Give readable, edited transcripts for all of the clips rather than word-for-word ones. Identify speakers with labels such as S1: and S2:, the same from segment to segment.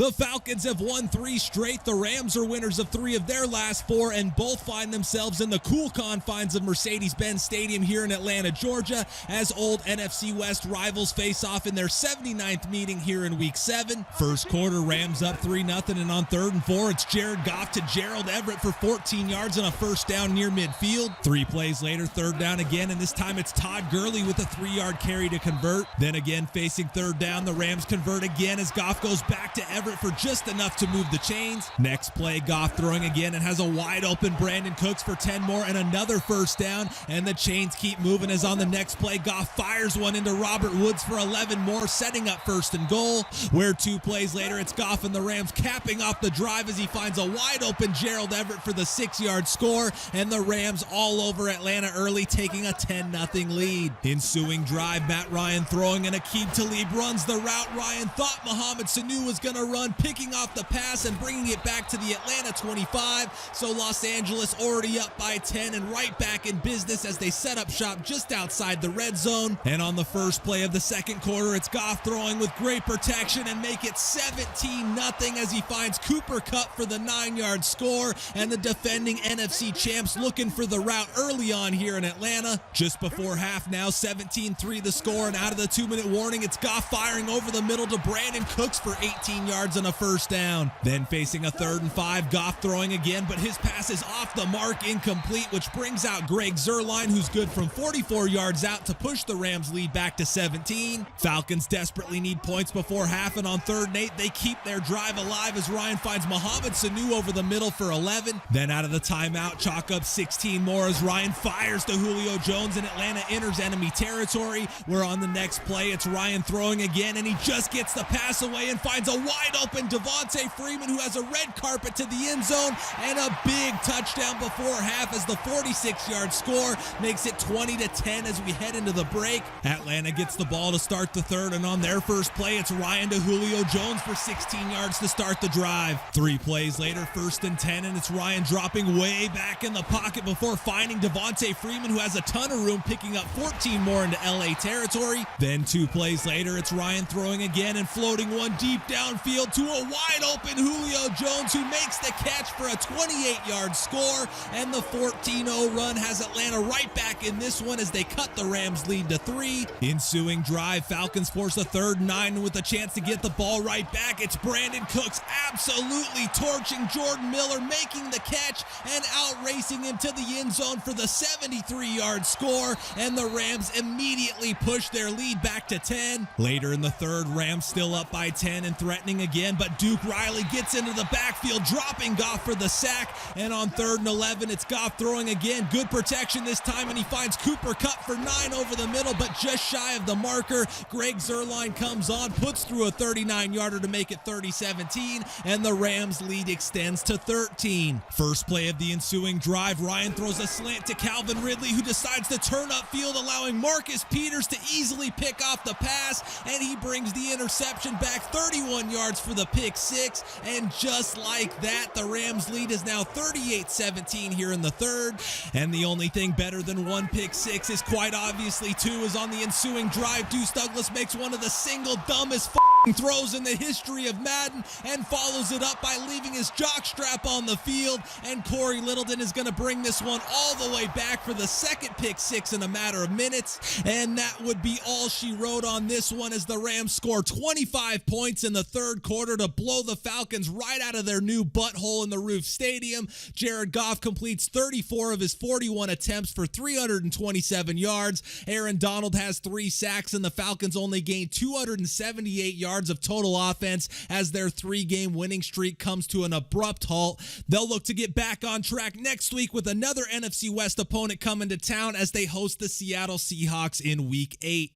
S1: The Falcons have won 3 straight. The Rams are winners of 3 of their last 4 and both find themselves in the cool confines of Mercedes Benz-Stadium here in Atlanta, Georgia, as old NFC West rivals face off in their 79th meeting here in Week 7. First quarter, Rams up 3-0, and on 3rd and 4, it's Jared Goff to Gerald Everett for 14 yards and a first down near midfield. 3 plays later, 3rd down again, and this time it's Todd Gurley with a 3-yard carry to convert. Then again, facing 3rd down, the Rams convert again as Goff goes back to Everett for just enough to move the chains. Next play, Goff throwing again and has a wide open Brandon Cooks for 10 more and another first down, and the chains keep moving as on the next play, Goff fires one into Robert Woods for 11 more, setting up 1st and goal, where 2 plays later, it's Goff and the Rams capping off the drive as he finds a wide open Gerald Everett for the 6-yard score, and the Rams all over Atlanta early, taking a 10-0 lead. Ensuing drive, Matt Ryan throwing, and Aqib Talib runs the route Ryan thought Mohamed Sanu was going to run, picking off the pass and bringing it back to the Atlanta 25. So Los Angeles already up by 10 and right back in business as they set up shop just outside the red zone. And on the first play of the second quarter, it's Goff throwing with great protection and make it 17-0 as he finds Cooper Kupp for the 9-yard score, and the defending NFC champs looking for the route early on here in Atlanta. Just before half now, 17-3 the score, and out of the 2-minute warning, it's Goff firing over the middle to Brandon Cooks for 18 yards and a first down. Then facing a 3rd and 5, Goff throwing again, but his pass is off the mark, incomplete, which brings out Greg Zuerlein, who's good from 44 yards out to push the Rams lead back to 17. Falcons desperately need points before half, and on 3rd and 8, they keep their drive alive as Ryan finds Mohamed Sanu over the middle for 11. Then out of the timeout, chalk up 16 more as Ryan fires to Julio Jones, and Atlanta enters enemy territory, where on the next play, it's Ryan throwing again, and he just gets the pass away and finds a wide open Devontae Freeman, who has a red carpet to the end zone, and a big touchdown before half as the 46-yard score makes it 20-10 as we head into the break. Atlanta gets the ball to start the 3rd, and on their first play, it's Ryan to Julio Jones for 16 yards to start the drive. 3 plays later, 1st and 10, and it's Ryan dropping way back in the pocket before finding Devontae Freeman, who has a ton of room, picking up 14 more into LA territory. Then 2 plays later, it's Ryan throwing again and floating one deep downfield to a wide open Julio Jones, who makes the catch for a 28-yard score, and the 14-0 run has Atlanta right back in this one as they cut the Rams lead to 3. Ensuing drive, Falcons force a 3rd and 9 with a chance to get the ball right back. It's Brandon Cooks absolutely torching Jordan Miller, making the catch and outracing him to the end zone for the 73-yard score, and the Rams immediately push their lead back to 10. Later in the 3rd, Rams still up by 10 and threatening again, but Duke Riley gets into the backfield, dropping Goff for the sack, and on 3rd and 11, it's Goff throwing again. Good protection this time, and he finds Cooper Kupp for 9 over the middle, but just shy of the marker. Greg Zuerlein comes on, puts through a 39-yarder to make it 30-17, and the Rams lead extends to 13. First play of the ensuing drive, Ryan throws a slant to Calvin Ridley, who decides to turn upfield, allowing Marcus Peters to easily pick off the pass, and he brings the interception back 31 yards for the pick 6, and just like that, the Rams lead is now 38-17 here in the 3rd, and the only thing better than 1 pick 6 is quite obviously 2, as on the ensuing drive, Deuce Douglas makes one of the single dumbest throws in the history of Madden and follows it up by leaving his jockstrap on the field, and Corey Littleton is going to bring this one all the way back for the 2nd pick 6 in a matter of minutes, and that would be all she wrote on this one as the Rams score 25 points in the 3rd quarter to blow the Falcons right out of their new butthole in the roof stadium. Jared Goff completes 34 of his 41 attempts for 327 yards. Aaron Donald has 3 sacks, and the Falcons only gained 278 yards of total offense as their 3-game winning streak comes to an abrupt halt. They'll look to get back on track next week with another NFC West opponent coming to town as they host the Seattle Seahawks in Week 8.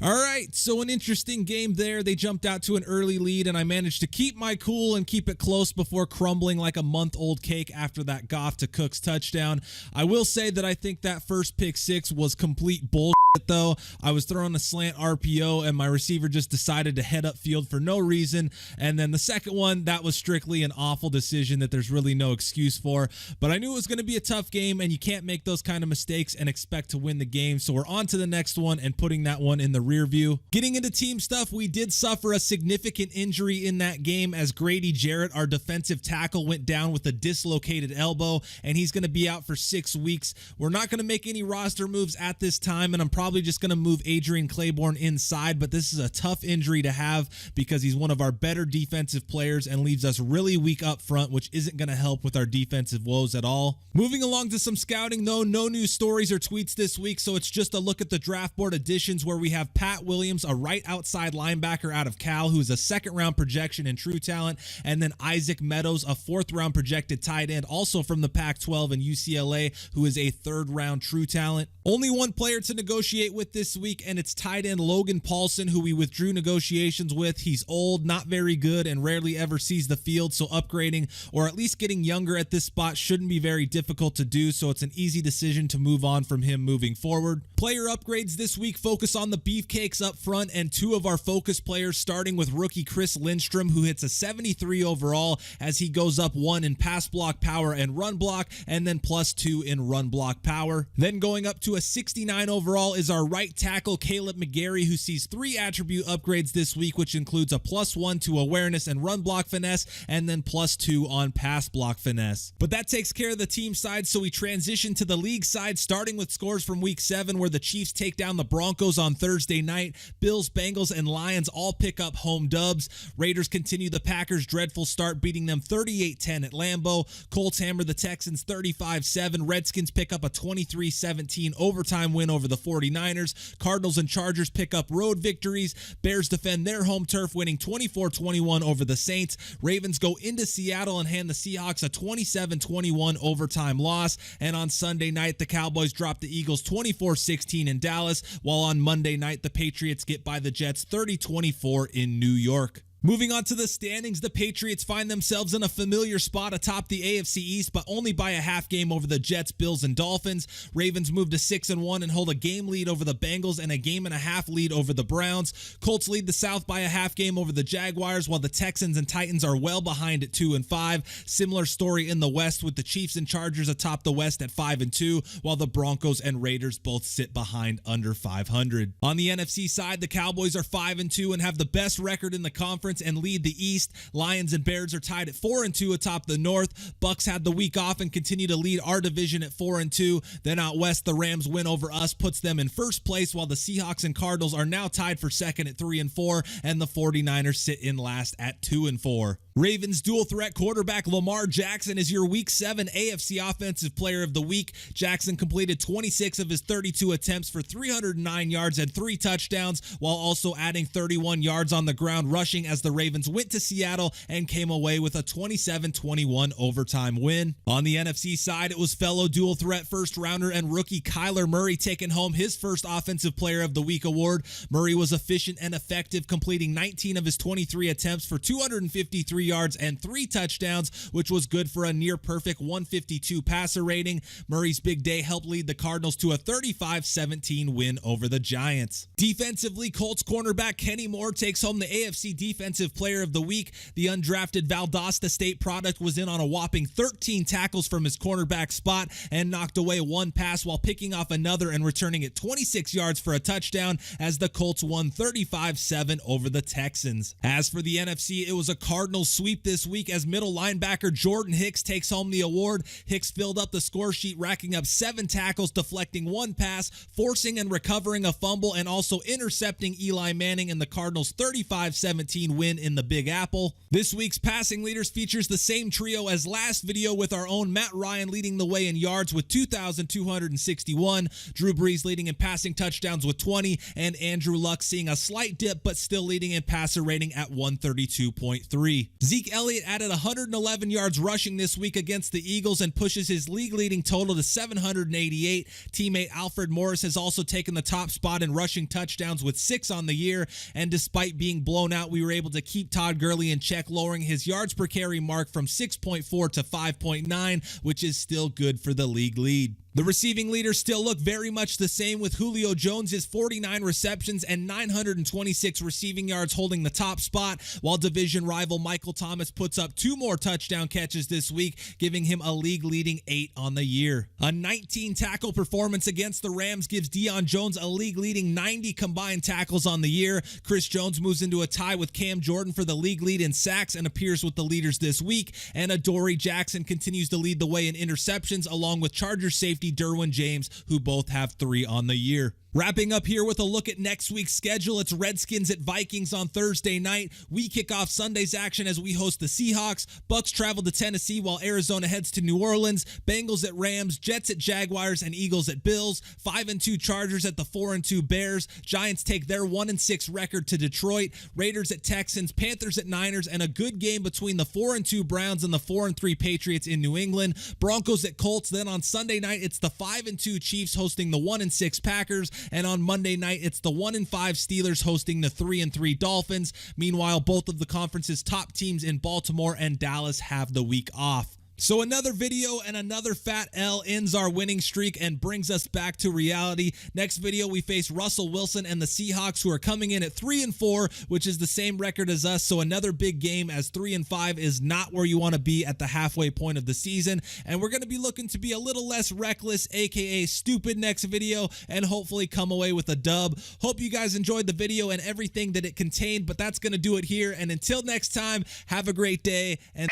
S1: All right, so an interesting game there. They jumped out to an early lead, and I managed to keep my cool and keep it close before crumbling like a month-old cake after that Goff to Cooks touchdown. I will say that I think that first pick 6 was complete bullshit. though. I was throwing a slant RPO and my receiver just decided to head upfield for no reason. And then the second one, that was strictly an awful decision that there's really no excuse for. But I knew it was going to be a tough game, and you can't make those kind of mistakes and expect to win the game. So we're on to the next one and putting that one in the rear view. Getting into team stuff, we did suffer a significant injury in that game as Grady Jarrett, our defensive tackle, went down with a dislocated elbow, and he's going to be out for 6 weeks. We're not going to make any roster moves at this time, and I'm probably just going to move Adrian Claiborne inside, but this is a tough injury to have because he's one of our better defensive players and leaves us really weak up front, which isn't going to help with our defensive woes at all. Moving along to some scouting though, no new stories or tweets this week, so it's just a look at the draft board additions where we have Pat Williams, a right outside linebacker out of Cal, who is a second-round projection in true talent, and then Isaac Meadows, a fourth-round projected tight end, also from the Pac-12 and UCLA, who is a third-round true talent. Only one player to negotiate with this week, and it's tight end Logan Paulson, who we withdrew negotiations with. He's old, not very good, and rarely ever sees the field, so upgrading or at least getting younger at this spot shouldn't be very difficult to do, so it's an easy decision to move on from him moving forward. Player upgrades this week focus on the beefcakes up front and two of our focus players, starting with rookie Chris Lindstrom, who hits a 73 overall as he goes up 1 in pass block power and run block, and then +2 in run block power. Then going up to a 69 overall is our right tackle Caleb McGarry, who sees 3 attribute upgrades this week, which includes a +1 to awareness and run block finesse, and then +2 on pass block finesse. But that takes care of the team side, so we transition to the league side, starting with scores from week 7, where the Chiefs take down the Broncos on Thursday night. Bills, Bengals, and Lions all pick up home dubs. Raiders continue the Packers' dreadful start, beating them 38-10 at Lambeau. Colts hammer the Texans 35-7. Redskins pick up a 23-17 overtime win over the 49ers. Cardinals and Chargers pick up road victories. Bears defend their home turf, winning 24-21 over the Saints. Ravens go into Seattle and hand the Seahawks a 27-21 overtime loss. And on Sunday night, the Cowboys drop the Eagles 24-16 in Dallas, while on Monday night, the Patriots get by the Jets 30-24 in New York. Moving on to the standings, the Patriots find themselves in a familiar spot atop the AFC East, but only by a half game over the Jets, Bills, and Dolphins. Ravens move to 6-1 and hold a game lead over the Bengals and a game-and-a-half lead over the Browns. Colts lead the South by a half game over the Jaguars, while the Texans and Titans are well behind at 2-5. Similar story in the West, with the Chiefs and Chargers atop the West at 5-2, while the Broncos and Raiders both sit behind under 500. On the NFC side, the Cowboys are 5-2 and have the best record in the conference and lead the East. Lions and Bears are tied at 4-2 atop the North. Bucks had the week off and continue to lead our division at 4-2. Then out west, the Rams win over us, puts them in first place, while the Seahawks and Cardinals are now tied for second at 3-4, and the 49ers sit in last at 2-4. Ravens dual threat quarterback Lamar Jackson is your Week 7 AFC Offensive Player of the Week. Jackson completed 26 of his 32 attempts for 309 yards and 3 touchdowns, while also adding 31 yards on the ground rushing as the Ravens went to Seattle and came away with a 27-21 overtime win. On the NFC side, it was fellow dual threat first rounder and rookie Kyler Murray taking home his first Offensive Player of the Week award. Murray was efficient and effective, completing 19 of his 23 attempts for 253 yards and 3 touchdowns, which was good for a near perfect 152 passer rating. Murray's big day helped lead the Cardinals to a 35-17 win over the Giants. Defensively, Colts cornerback Kenny Moore takes home the AFC Defensive Player of the Week. The undrafted Valdosta State product was in on a whopping 13 tackles from his cornerback spot and knocked away 1 pass while picking off another and returning it 26 yards for a touchdown as the Colts won 35-7 over the Texans. As for the NFC, it was a Cardinals sweep this week as middle linebacker Jordan Hicks takes home the award. Hicks filled up the score sheet, racking up 7 tackles, deflecting 1 pass, forcing and recovering a fumble, and also intercepting Eli Manning in the Cardinals' 35-17 win in the Big Apple. This week's passing leaders features the same trio as last video, with our own Matt Ryan leading the way in yards with 2,261, Drew Brees leading in passing touchdowns with 20, and Andrew Luck seeing a slight dip but still leading in passer rating at 132.3. Zeke Elliott added 111 yards rushing this week against the Eagles and pushes his league-leading total to 788. Teammate Alfred Morris has also taken the top spot in rushing touchdowns with 6 on the year, and despite being blown out, we were able to keep Todd Gurley in check, lowering his yards per carry mark from 6.4 to 5.9, which is still good for the league lead. The receiving leaders still look very much the same, with Julio Jones' 49 receptions and 926 receiving yards holding the top spot, while division rival Michael Thomas puts up 2 more touchdown catches this week, giving him a league-leading 8 on the year. A 19-tackle performance against the Rams gives Deion Jones a league-leading 90 combined tackles on the year. Chris Jones moves into a tie with Cam Jordan for the league lead in sacks and appears with the leaders this week, and Adoree Jackson continues to lead the way in interceptions, along with Chargers safety Derwin James, who both have 3 on the year. Wrapping up here with a look at next week's schedule, it's Redskins at Vikings on Thursday night. We kick off Sunday's action as we host the Seahawks. Bucks travel to Tennessee while Arizona heads to New Orleans. Bengals at Rams, Jets at Jaguars, and Eagles at Bills. 5-2 Chargers at the 4-2 Bears. Giants take their 1-6 record to Detroit. Raiders at Texans, Panthers at Niners, and a good game between the 4-2 Browns and the 4-3 Patriots in New England. Broncos at Colts. Then on Sunday night, it's the 5-2 Chiefs hosting the 1-6 Packers. And on Monday night, it's the 1-5 Steelers hosting the 3-3 Dolphins. Meanwhile, both of the conference's top teams in Baltimore and Dallas have the week off. So another video and another fat L ends our winning streak and brings us back to reality. Next video, we face Russell Wilson and the Seahawks, who are coming in at 3-4, which is the same record as us. So another big game, as 3-5 is not where you want to be at the halfway point of the season. And we're going to be looking to be a little less reckless, aka stupid, next video, and hopefully come away with a dub. Hope you guys enjoyed the video and everything that it contained, but that's going to do it here. And until next time, have a great day and